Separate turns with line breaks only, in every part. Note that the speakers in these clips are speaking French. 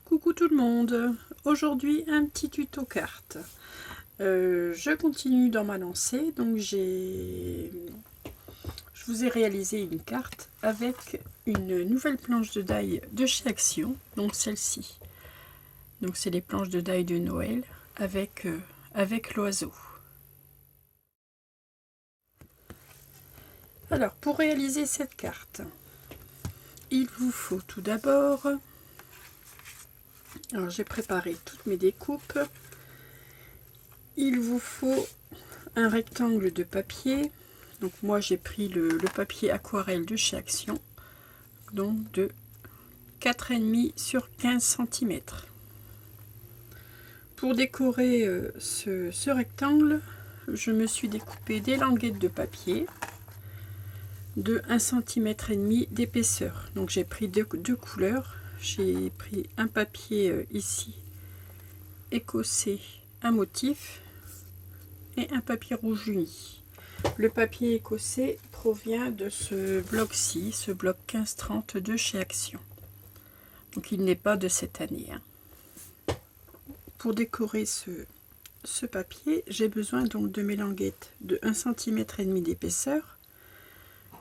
Coucou tout le monde, aujourd'hui un petit tuto carte. Je continue dans ma lancée, donc je vous ai réalisé une carte avec une nouvelle planche de die de chez Action, donc celle-ci. Donc c'est les planches de die de Noël avec l'oiseau. Alors pour réaliser cette carte, il vous faut tout d'abord... Alors j'ai préparé toutes mes découpes. Il vous faut un rectangle de papier. Donc moi j'ai pris le papier aquarelle de chez Action, donc de 4,5 sur 15 cm. Pour décorer ce rectangle, je me suis découpé des languettes de papier de 1,5 cm d'épaisseur. Donc j'ai pris deux couleurs. J'ai pris un papier ici écossais, un motif, et un papier rouge uni. Le papier écossais provient de ce bloc-ci, ce bloc 1530 de chez Action. Donc il n'est pas de cette année. Pour décorer ce papier, j'ai besoin donc de mes languettes de 1,5 cm d'épaisseur.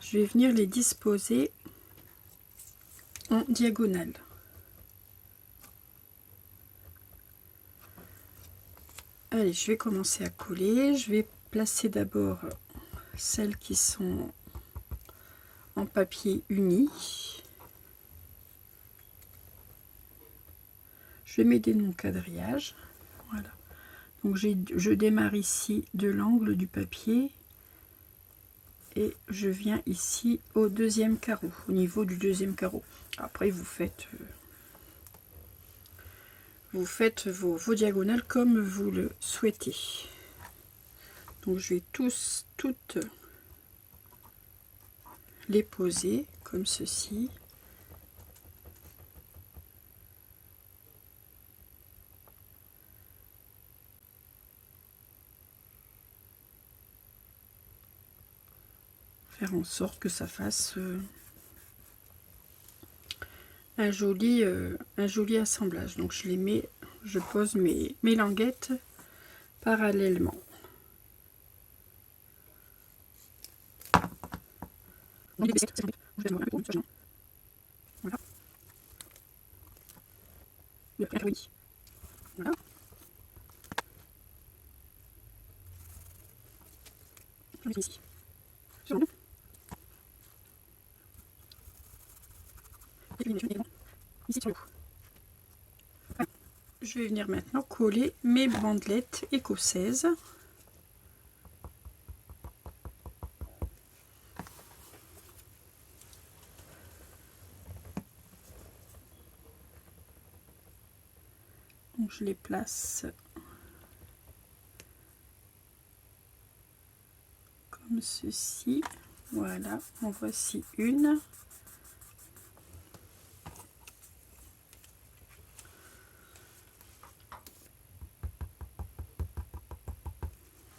Je vais venir les disposer en diagonale. Allez, je vais commencer à coller. Je vais placer d'abord celles qui sont en papier uni. Je vais m'aider de mon quadrillage. Voilà. Donc je démarre ici de l'angle du papier et je viens ici au deuxième carreau, au niveau du deuxième carreau. Après vous faites vos diagonales comme vous le souhaitez. Donc je vais toutes les poser comme ceci. Faire en sorte que ça fasse un joli assemblage. Donc je pose mes languettes parallèlement. Voilà. Voilà. Ici. Ici sur le haut. Voilà. Je vais venir maintenant coller mes bandelettes écossaises. Donc je les place comme ceci. Voilà, en voici une.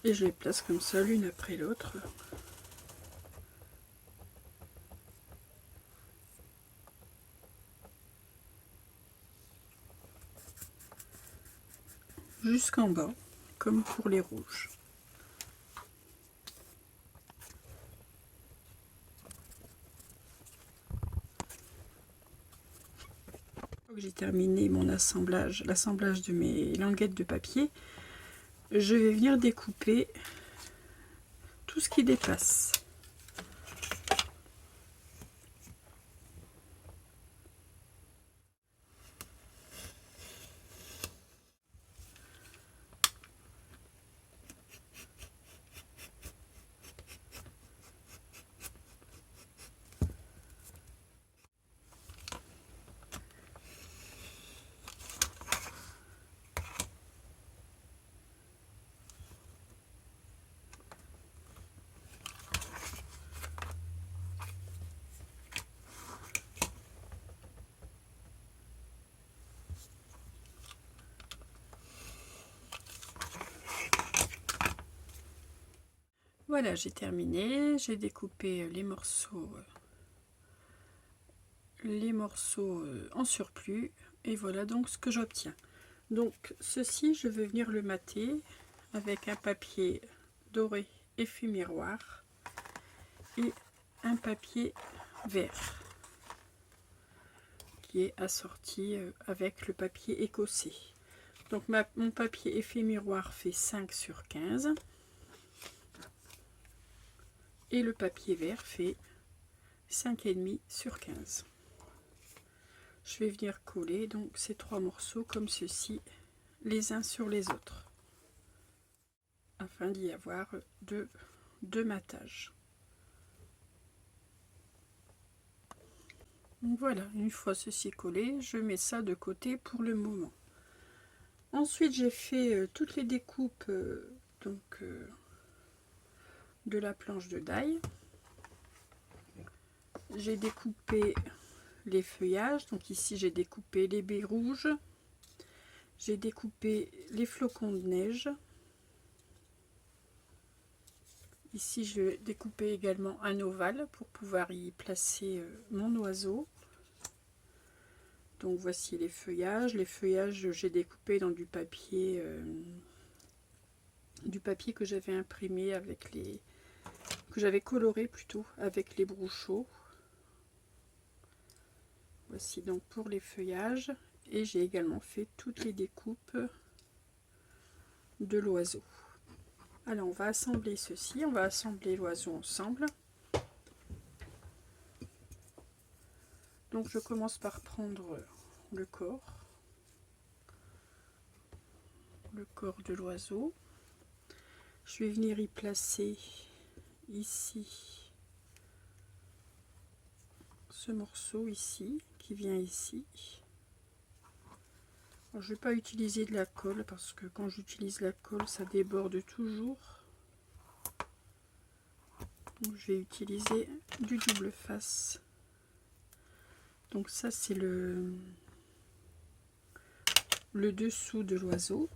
Et je les place comme ça, l'une après l'autre. Jusqu'en bas, comme pour les rouges. J'ai terminé mon assemblage, l'assemblage de mes languettes de papier. Je vais venir découper tout ce qui dépasse. Voilà, j'ai terminé, j'ai découpé les morceaux en surplus. Et voilà donc ce que j'obtiens. Donc ceci, je vais venir le mater avec un papier doré effet miroir et un papier vert qui est assorti avec le papier écossais. Donc mon papier effet miroir fait 5 sur 15 et le papier vert fait 5,5 sur 15. Je vais venir coller donc ces trois morceaux comme ceci, les uns sur les autres, afin d'y avoir deux matages. Donc voilà, une fois ceci collé, je mets ça de côté pour le moment. Ensuite, j'ai fait toutes les découpes de la planche de die. J'ai découpé les feuillages, donc ici j'ai découpé les baies rouges, j'ai découpé les flocons de neige. Ici, je vais découper également un ovale pour pouvoir y placer mon oiseau. Donc voici les feuillages. Les feuillages, j'ai découpé dans du papier que j'avais imprimé avec que j'avais coloré plutôt avec les Brouchot. Voici donc pour les feuillages. Et j'ai également fait toutes les découpes de l'oiseau. Alors on va assembler ceci, on va assembler l'oiseau ensemble. Donc je commence par prendre le corps de l'oiseau. Je vais venir y placer ici ce morceau ici qui vient ici. Alors, je ne vais pas utiliser de la colle parce que quand j'utilise la colle ça déborde toujours. Donc, je vais utiliser du double face. Donc ça c'est le dessous de l'oiseau.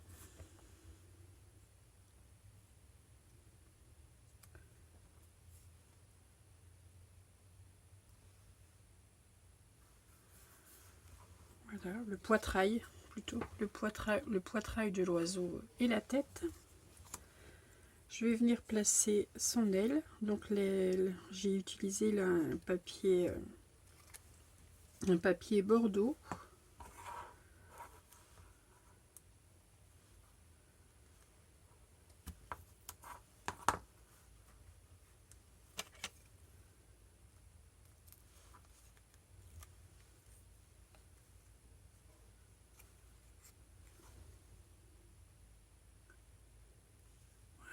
Voilà, le poitrail plutôt, le poitrail de l'oiseau et la tête. Je vais venir placer son aile. Donc l'aile, j'ai utilisé là un papier bordeaux.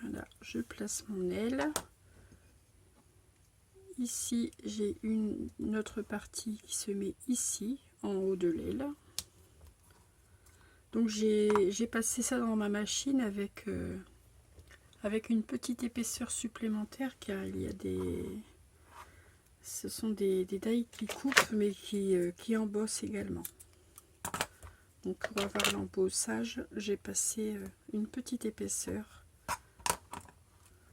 Voilà, je place mon aile. Ici, j'ai une autre partie qui se met ici, en haut de l'aile. Donc j'ai passé ça dans ma machine avec une petite épaisseur supplémentaire, car il y a ce sont des die qui coupent mais qui embossent également. Donc pour avoir l'embossage, j'ai passé une petite épaisseur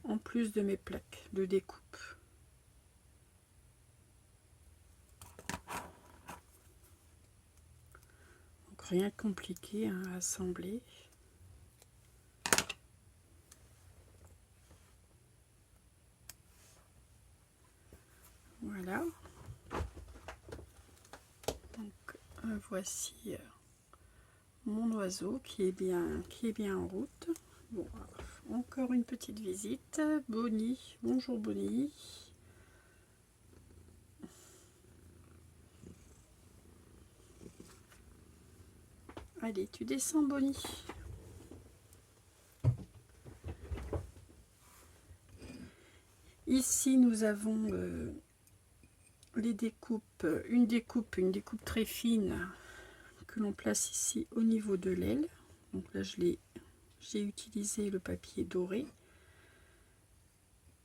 en plus de mes plaques de découpe. Donc rien de compliqué à assembler. Voilà. Donc voici mon oiseau qui est bien en route. Bon, encore une petite visite. Bonnie, bonjour Bonnie. Allez, tu descends Bonnie. Ici nous avons les découpes, une découpe très fine que l'on place ici au niveau de l'aile. Donc là j'ai utilisé le papier doré.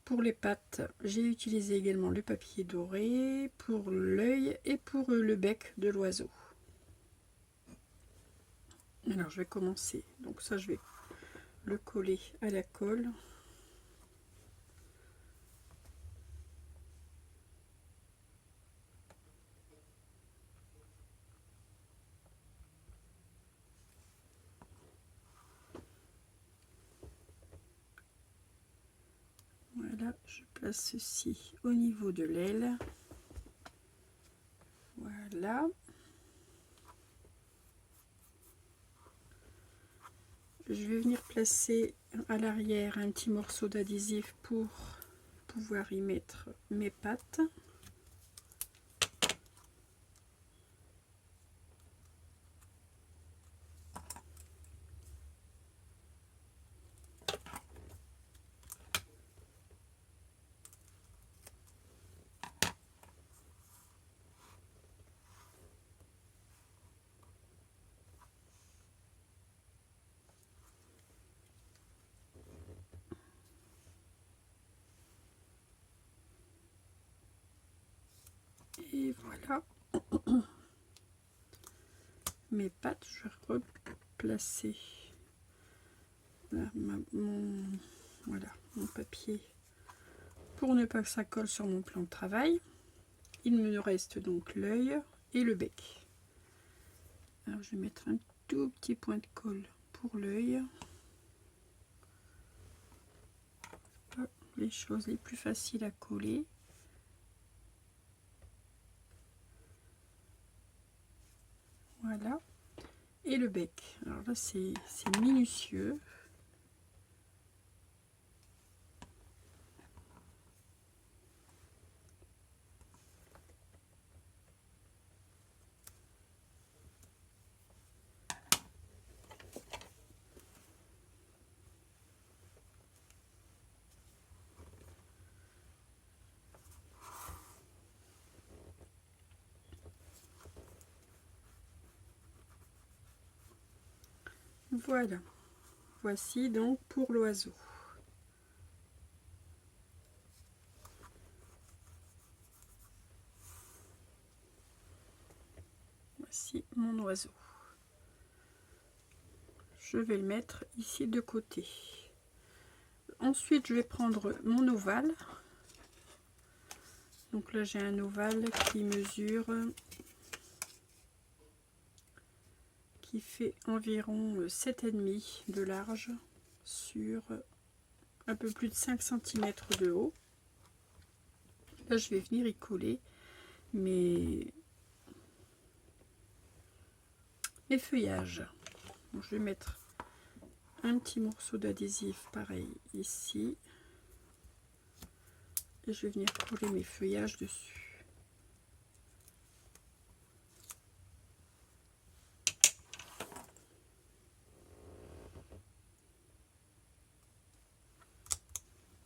Pour les pattes, j'ai utilisé également le papier doré pour l'œil et pour le bec de l'oiseau. Alors je vais commencer, donc ça je vais le coller à la colle. Voilà, je place ceci au niveau de l'aile. Voilà. Je vais venir placer à l'arrière un petit morceau d'adhésif pour pouvoir y mettre mes pattes. Et voilà mes pattes. Je vais replacer là, mon papier pour ne pas que ça colle sur mon plan de travail. Il me reste donc l'œil et le bec. Alors je vais mettre un tout petit point de colle pour l'œil. Les choses les plus faciles à coller. Voilà. Et le bec. Alors là c'est minutieux. Voilà. Voici donc pour l'oiseau. Voici mon oiseau. Je vais le mettre ici de côté. Ensuite, je vais prendre mon ovale. Donc là, j'ai un ovale qui mesure, qui fait environ 7,5 de large sur un peu plus de 5 cm de haut. Là, je vais venir y coller mes feuillages. Donc, je vais mettre un petit morceau d'adhésif pareil ici. Et je vais venir coller mes feuillages dessus.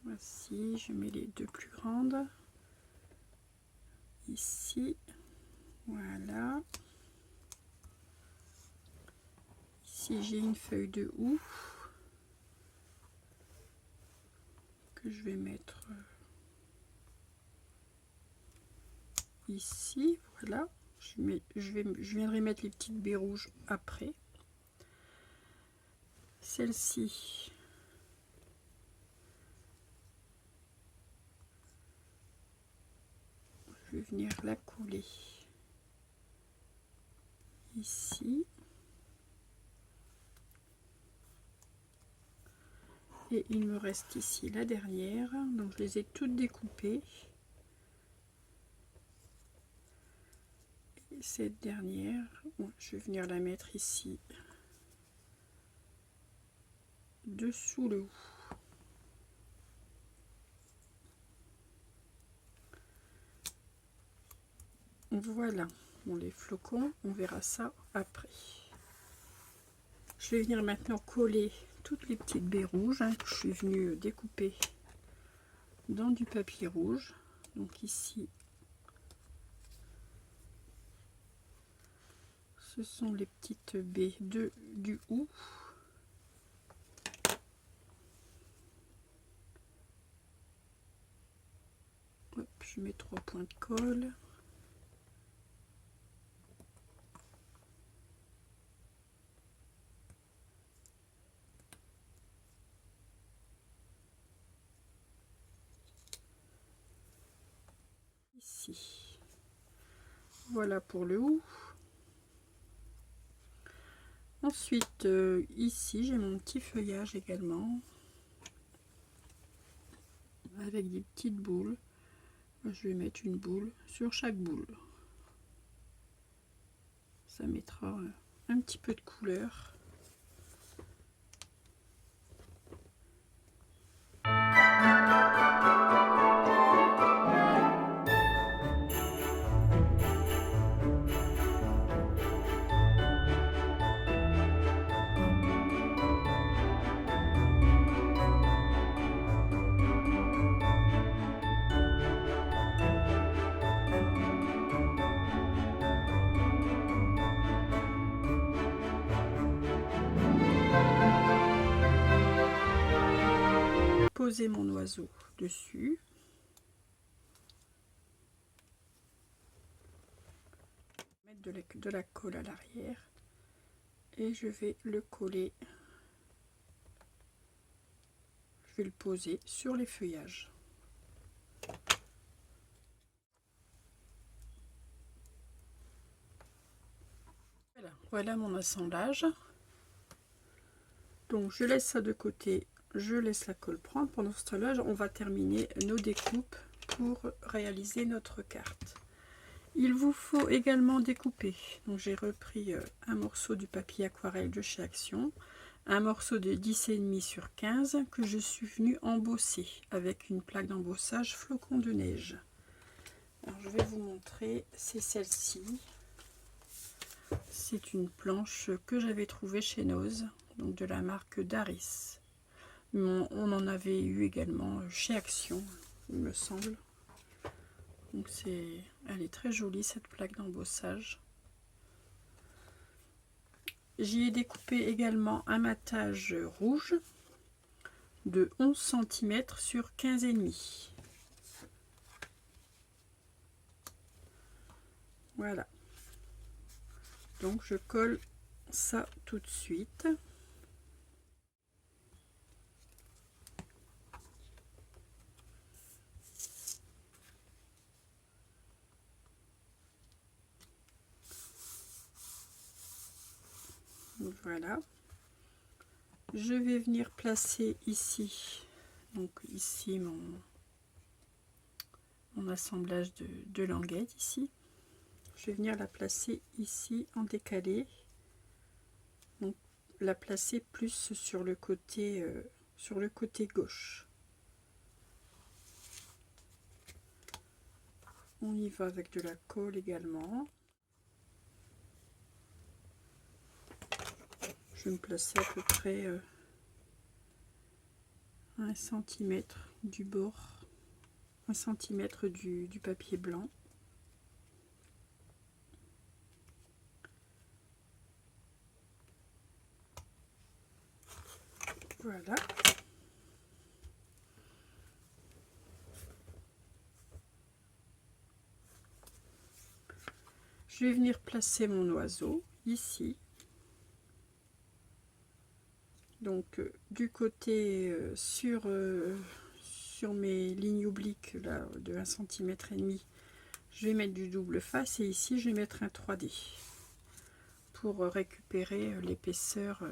Voici, je mets les deux plus grandes. Ici, voilà. Ici, j'ai une feuille de houx que je vais mettre ici, voilà. Je viendrai mettre les petites baies rouges après. Celle-ci, je vais venir la coller ici. Et il me reste ici la dernière, donc je les ai toutes découpées. Et cette dernière, bon, je vais venir la mettre ici, dessous le haut. Voilà, bon, les flocons, on verra ça après. Je vais venir maintenant coller toutes les petites baies rouges que je suis venue découper dans du papier rouge. Donc ici, ce sont les petites baies du houx. Hop, je mets 3 points de colle. Ici. Voilà pour le houx. Ensuite, ici, j'ai mon petit feuillage également. avec des petites boules. Je vais mettre une boule sur chaque boule. Ça mettra un petit peu de couleur. Poser mon oiseau dessus. Mettre de la colle à l'arrière et je vais le coller. Je vais le poser sur les feuillages. Voilà mon assemblage. Donc je laisse ça de côté, je laisse la colle prendre. Pendant ce temps-là, on va terminer nos découpes pour réaliser notre carte. Il vous faut également découper. Donc j'ai repris un morceau du papier aquarelle de chez Action, un morceau de 10,5 sur 15 que je suis venue embosser avec une plaque d'embossage flocon de neige. Alors je vais vous montrer, c'est celle-ci. C'est une planche que j'avais trouvée chez Noz, donc de la marque Daris. On en avait eu également chez Action, il me semble. Donc elle est très jolie cette plaque d'embossage. J'y ai découpé également un matage rouge de 11 cm sur 15,5. Voilà. Donc je colle ça tout de suite. Voilà. Je vais venir placer ici, donc ici mon assemblage de languettes ici. Je vais venir la placer ici en décalé. Donc la placer plus sur le côté gauche. On y va avec de la colle également. Je vais me placer à peu près 1 cm du bord, 1 cm du papier blanc. Voilà. Je vais venir placer mon oiseau ici. Donc du côté sur mes lignes obliques là, de 1,5 cm, je vais mettre du double face et ici je vais mettre un 3D pour récupérer l'épaisseur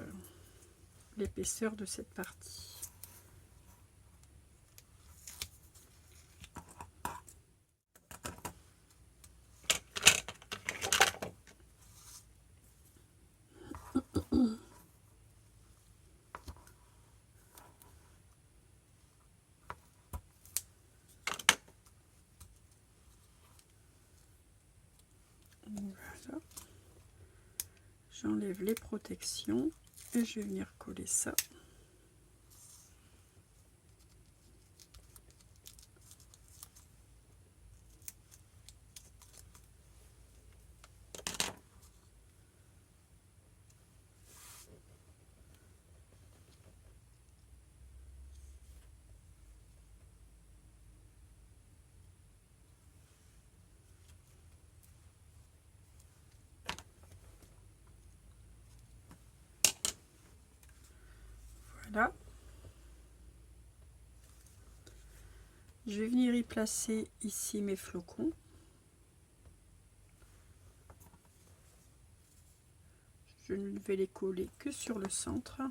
de cette partie. Voilà. J'enlève les protections et je vais venir coller ça. Voilà. Je vais venir y placer ici mes flocons. Je ne vais les coller que sur le centre.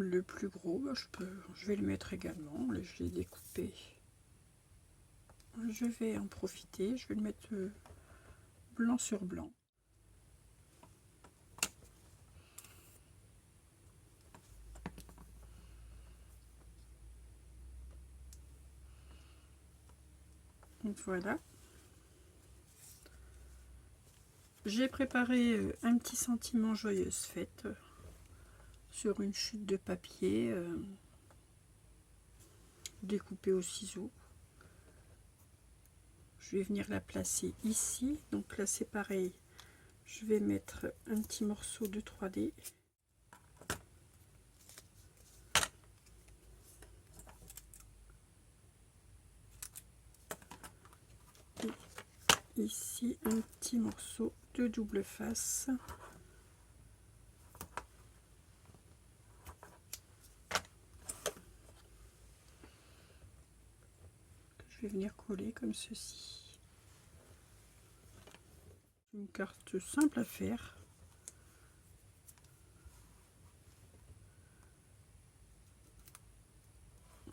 le plus gros, je vais le mettre également. Là, je l'ai découpé. Je vais en profiter, je vais le mettre blanc sur blanc. Donc voilà. J'ai préparé un petit sentiment joyeuse fête sur une chute de papier découpée au ciseau. Je vais venir la placer ici. Donc là c'est pareil. Je vais mettre un petit morceau de 3D. Et ici un petit morceau de double face. Je vais venir coller comme ceci. Une carte simple à faire.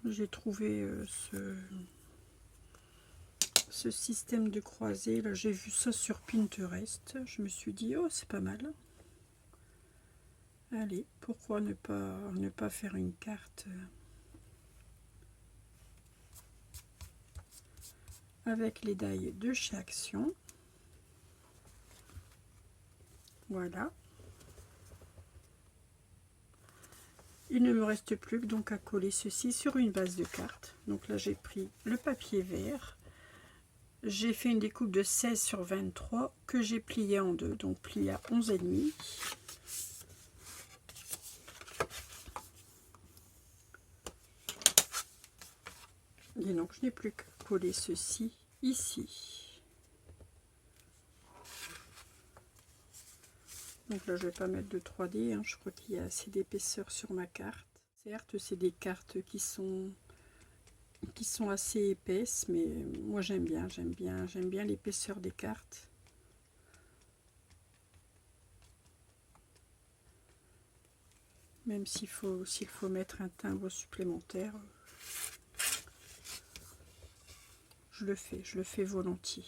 J'ai trouvé ce système de croisée là, j'ai vu ça sur Pinterest. Je me suis dit oh c'est pas mal. Allez, pourquoi ne pas faire une carte avec les die de chez Action. Voilà. Il ne me reste plus que donc à coller ceci sur une base de carte. Donc là j'ai pris le papier vert. J'ai fait une découpe de 16 sur 23 que j'ai plié en deux, donc plié à 11,5. Et donc je n'ai plus qu'à coller ceci ici. Donc là je vais pas mettre de 3D, hein. Je crois qu'il y a assez d'épaisseur sur ma carte. Certes c'est des cartes qui sont assez épaisses, mais moi j'aime bien l'épaisseur des cartes. Même s'il faut mettre un timbre supplémentaire, je le fais volontiers.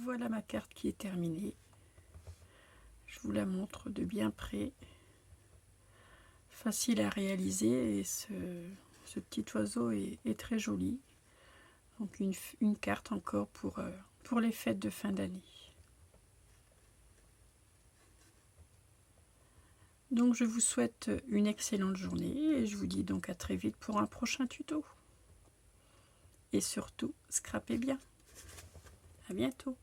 Voilà ma carte qui est terminée. Je vous la montre de bien près. Facile à réaliser et ce petit oiseau est très joli. Donc une carte encore pour les fêtes de fin d'année. Donc je vous souhaite une excellente journée et je vous dis donc à très vite pour un prochain tuto. Et surtout, scrapez bien. À bientôt.